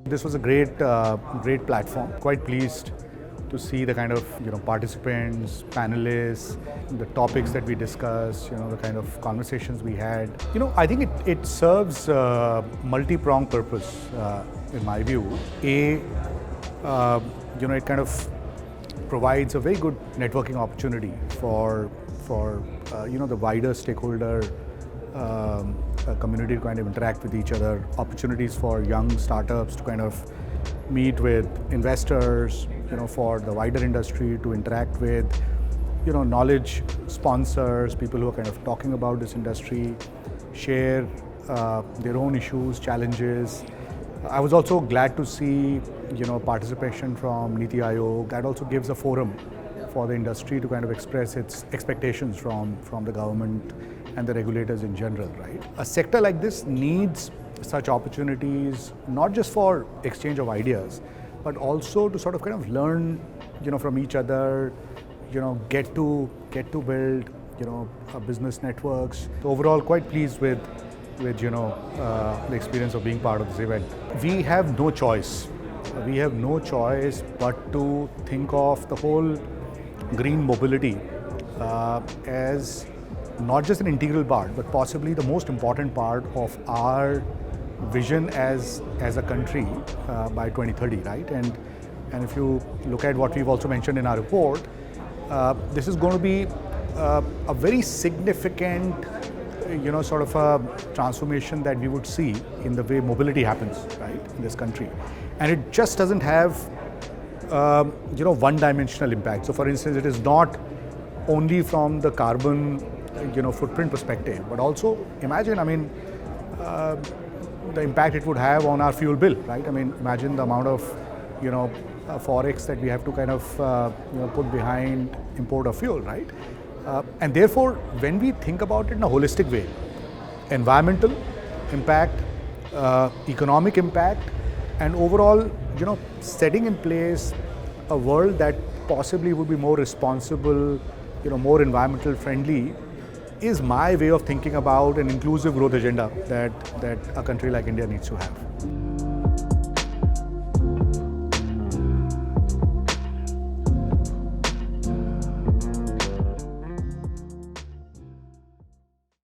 This was a great platform. Quite pleased to see the kind of participants, panelists, the topics that we discussed, the kind of conversations we had. I think it serves a multi-pronged purpose in my view. It kind of provides a very good networking opportunity for the wider stakeholder community to kind of interact with each other, opportunities for young startups to kind of meet with investors, for the wider industry to interact with, knowledge sponsors, people who are kind of talking about this industry, share their own issues, challenges. I was also glad to see, participation from Niti Aayog. That also gives a forum for the industry to kind of express its expectations from the government and the regulators in general, right? A sector like this needs such opportunities, not just for exchange of ideas, but also to sort of kind of learn, from each other, get to build, business networks. So overall, quite pleased with the experience of being part of this event. We have no choice. We have no choice but to think of the whole green mobility as not just an integral part, but possibly the most important part of our vision as a country by 2030, right? And if you look at what we've also mentioned in our report, this is going to be a very significant, sort of a transformation that we would see in the way mobility happens, right, in this country. And it just doesn't have, one-dimensional impact. So, for instance, it is not only from the carbon, footprint perspective, but also imagine, the impact it would have on our fuel bill, right? Imagine the amount of, forex that we have to kind of, put behind import of fuel, right? And therefore, when we think about it in a holistic way, environmental impact, economic impact, and overall, setting in place a world that possibly would be more responsible, more environmental friendly, is my way of thinking about an inclusive growth agenda that a country like India needs to have.